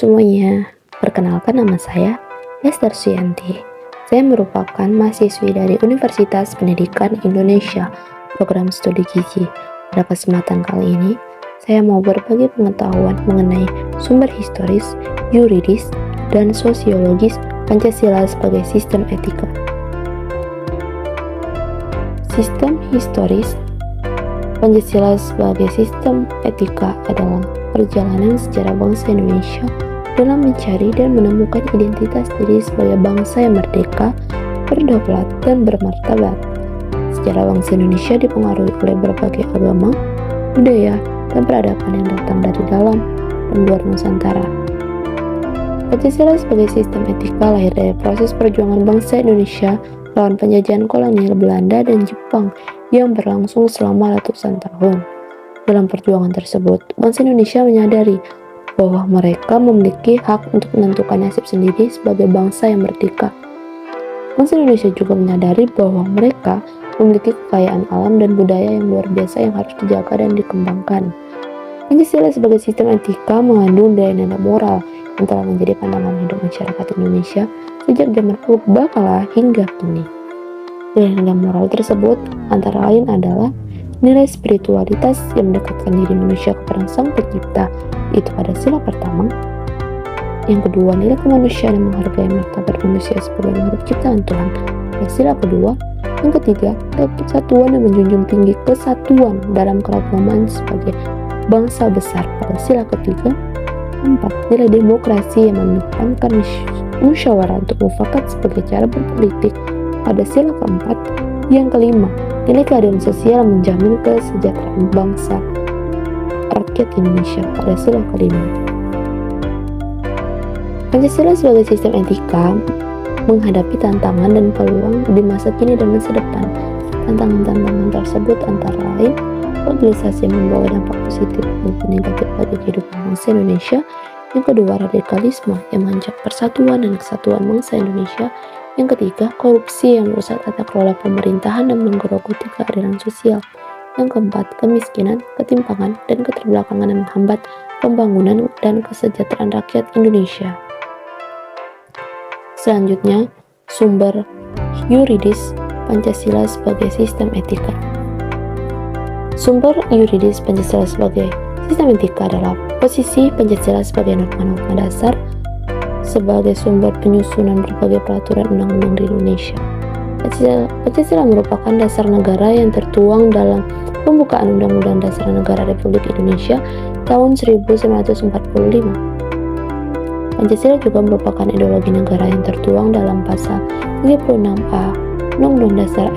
semuanya, perkenalkan nama saya Lester Suyanti. Saya merupakan mahasiswi dari Universitas Pendidikan Indonesia, program studi gizi. Pada kesempatan kali ini, saya mau berbagi pengetahuan mengenai sumber historis, yuridis, dan sosiologis Pancasila sebagai sistem etika. Sistem historis Pancasila sebagai sistem etika adalah perjalanan sejarah bangsa Indonesia dalam mencari dan menemukan identitas diri sebagai bangsa yang merdeka, berdaulat, dan bermartabat. Sejarah bangsa Indonesia dipengaruhi oleh berbagai agama, budaya, dan peradaban yang datang dari dalam dan luar Nusantara. Pancasila sebagai sistem etika lahir dari proses perjuangan bangsa Indonesia melawan penjajahan kolonial Belanda dan Jepang yang berlangsung selama ratusan tahun. Dalam perjuangan tersebut, bangsa Indonesia menyadari bahwa mereka memiliki hak untuk menentukan nasib sendiri sebagai bangsa yang merdeka. Bangsa Indonesia juga menyadari bahwa mereka memiliki kekayaan alam dan budaya yang luar biasa yang harus dijaga dan dikembangkan. Pancasila sebagai sistem etika mengandung nilai-nilai moral yang telah menjadi pandangan hidup masyarakat Indonesia sejak zaman purba kala hingga kini. Nilai-nilai moral tersebut antara lain adalah nilai spiritualitas yang mendekatkan diri manusia kepada Sang Pencipta, itu pada sila pertama. Yang kedua, nilai kemanusiaan yang menghargai martabat manusia sebagai makhluk ciptaan Tuhan, pada sila kedua. Yang ketiga, kesatuan yang menjunjung tinggi kesatuan dalam keragaman sebagai bangsa besar, pada sila ketiga. Keempat, nilai demokrasi yang mengedepankan musyawarah untuk mufakat sebagai cara berpolitik, pada sila keempat. Yang kelima, nilai keadilan sosial menjamin kesejahteraan bangsa rakyat Indonesia, pada sila kelima. Pancasila sebagai sistem etika menghadapi tantangan dan peluang di masa kini dan masa depan. Tantangan-tantangan tersebut antara lain globalisasi yang membawa dampak positif maupun negatif bagi kehidupan bangsa Indonesia. Yang kedua, radikalisme yang mengancam persatuan dan kesatuan bangsa Indonesia. Yang ketiga, korupsi yang merusak tata kelola pemerintahan dan menggerogoti keadilan sosial. Yang keempat, kemiskinan, ketimpangan, dan keterbelakangan yang menghambat pembangunan dan kesejahteraan rakyat Indonesia. Selanjutnya, sumber yuridis Pancasila sebagai sistem etika. Sumber yuridis Pancasila sebagai sistem etika adalah posisi Pancasila sebagai norma-norma dasar sebagai sumber penyusunan berbagai peraturan undang-undang di Indonesia. Pancasila merupakan dasar negara yang tertuang dalam pembukaan Undang-Undang Dasar Negara Republik Indonesia tahun 1945. Pancasila juga merupakan ideologi negara yang tertuang dalam pasal 36A Undang-Undang Dasar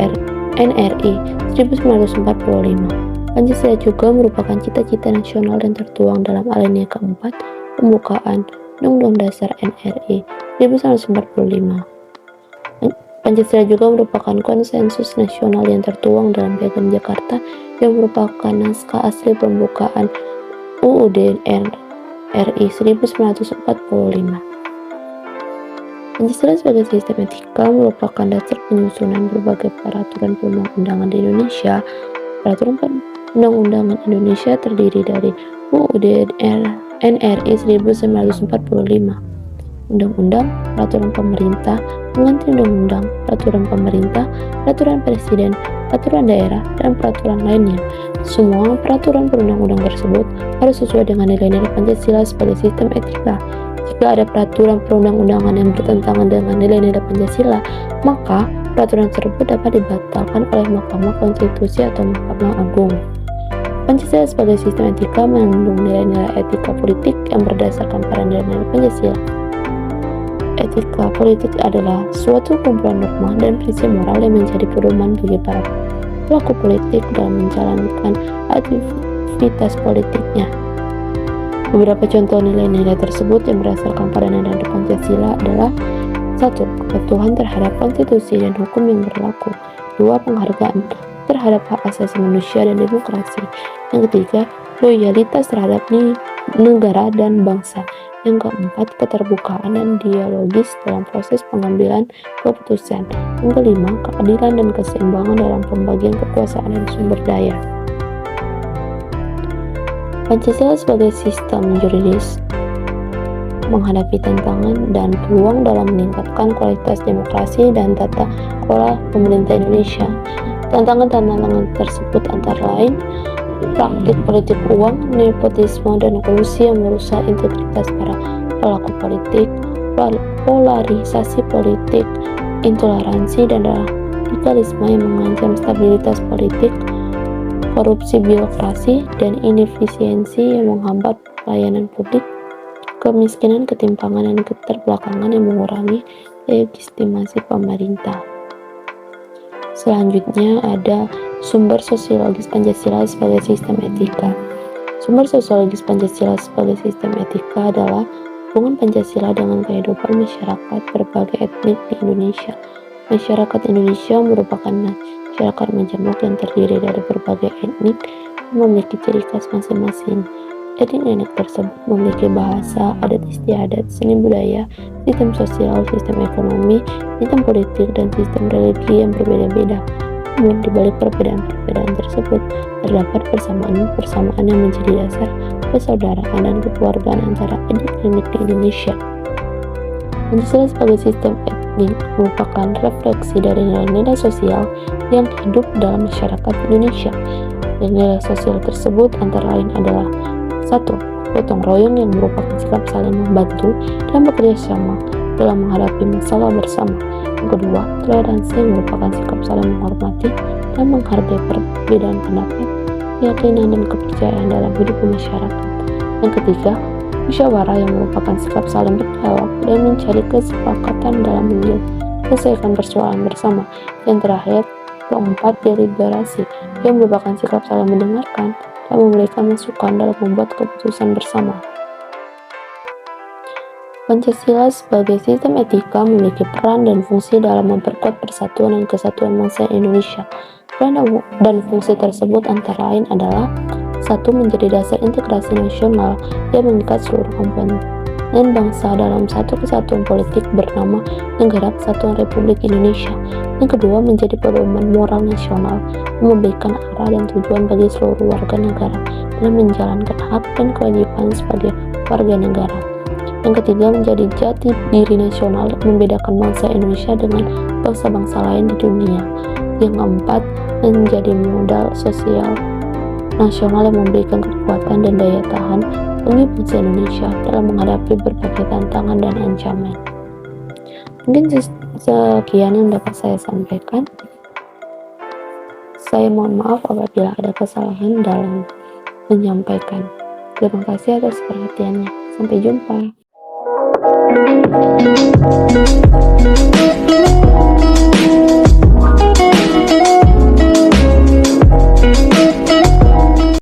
NRI 1945. Pancasila juga merupakan cita-cita nasional dan tertuang dalam alinea keempat pembukaan Undang-Undang Dasar NRI 1945. Pancasila juga merupakan konsensus nasional yang tertuang dalam Piagam Jakarta yang merupakan naskah asli pembukaan UUD RI 1945. Pancasila sebagai sistem etika merupakan dasar penyusunan berbagai peraturan perundang-undangan di Indonesia. Peraturan perundang-undangan Indonesia terdiri dari UUD NRI 1945, Undang-Undang, Peraturan Pemerintah, Pengganti Undang-Undang, Peraturan Pemerintah, Peraturan Presiden, Peraturan Daerah, dan peraturan lainnya. Semua peraturan perundang-undang tersebut harus sesuai dengan nilai-nilai Pancasila sebagai sistem etika. Jika ada peraturan perundang-undangan yang bertentangan dengan nilai-nilai Pancasila, maka peraturan tersebut dapat dibatalkan oleh Mahkamah Konstitusi atau Mahkamah Agung. Pancasila sebagai sistem etika mengandung nilai-nilai etika politik yang berdasarkan pada nilai-nilai Pancasila. Etika politik adalah suatu kumpulan norma dan prinsip moral yang menjadi pedoman bagi para pelaku politik dalam menjalankan aktivitas politiknya. Beberapa contoh nilai-nilai tersebut yang berdasarkan pada nilai Pancasila adalah: 1. Kepatuhan terhadap konstitusi dan hukum yang berlaku. 2. Penghargaan terhadap hak asasi manusia dan demokrasi. Yang ketiga, loyalitas terhadap negara dan bangsa. Yang keempat, keterbukaan dan dialogis dalam proses pengambilan keputusan. Yang kelima, keadilan dan keseimbangan dalam pembagian kekuasaan dan sumber daya. Pancasila sebagai sistem yuridis menghadapi tantangan dan peluang dalam meningkatkan kualitas demokrasi dan tata kelola pemerintah Indonesia. Tantangan-tantangan tersebut antara lain praktik politik uang, nepotisme, dan kolusi yang merusak integritas para pelaku politik, polarisasi politik, intoleransi dan radikalisme yang mengancam stabilitas politik, korupsi birokrasi, dan inefisiensi yang menghambat pelayanan publik, kemiskinan, ketimpangan, dan keterbelakangan yang mengurangi legitimasi pemerintah. Selanjutnya ada sumber sosiologis Pancasila sebagai sistem etika. Sumber sosiologis Pancasila sebagai sistem etika adalah hubungan Pancasila dengan kehidupan masyarakat berbagai etnik di Indonesia. Masyarakat Indonesia merupakan masyarakat majemuk yang terdiri dari berbagai etnik yang memiliki ciri khas masing-masing. Etnik tersebut memiliki bahasa, adat istiadat, seni budaya, sistem sosial, sistem ekonomi, sistem politik, dan sistem religi yang berbeda-beda. Namun di balik perbedaan-perbedaan tersebut, terdapat persamaan yang menjadi dasar persaudaraan dan kekeluargaan antara etnik di Indonesia. Pancasila sebagai sistem etnik merupakan refleksi dari nilai-nilai sosial yang hidup dalam masyarakat Indonesia. Dan nilai sosial tersebut antara lain adalah 1. Gotong royong yang merupakan sikap saling membantu dan bekerja sama dalam menghadapi masalah bersama. Yang kedua, toleransi yang merupakan sikap saling menghormati dan menghargai perbedaan pendapat, keyakinan, dan kepercayaan dalam hidup masyarakat. Yang ketiga, musyawarah yang merupakan sikap saling berdialog dan mencari kesepakatan dalam menyelesaikan persoalan bersama. Yang terakhir, keempat, deliberasi yang merupakan sikap saling mendengarkan dan memberikan masukan dalam membuat keputusan bersama. Pancasila sebagai sistem etika memiliki peran dan fungsi dalam memperkuat persatuan dan kesatuan bangsa Indonesia. Peran dan fungsi tersebut antara lain adalah 1. Menjadi dasar integrasi nasional yang mengikat seluruh komponen bangsa dalam satu kesatuan politik bernama Negara Kesatuan Republik Indonesia. Yang kedua, menjadi pedoman moral nasional yang memberikan arah dan tujuan bagi seluruh warga negara dalam menjalankan hak dan kewajiban sebagai warga negara. Yang ketiga, menjadi jati diri nasional yang membedakan bangsa Indonesia dengan bangsa-bangsa lain di dunia. Yang keempat, menjadi modal sosial nasional yang memberikan kekuatan dan daya tahan bagi bangsa Indonesia dalam menghadapi berbagai tantangan dan ancaman. Mungkin sekian yang dapat saya sampaikan. Saya mohon maaf apabila ada kesalahan dalam menyampaikan. Terima kasih atas perhatiannya. Sampai jumpa.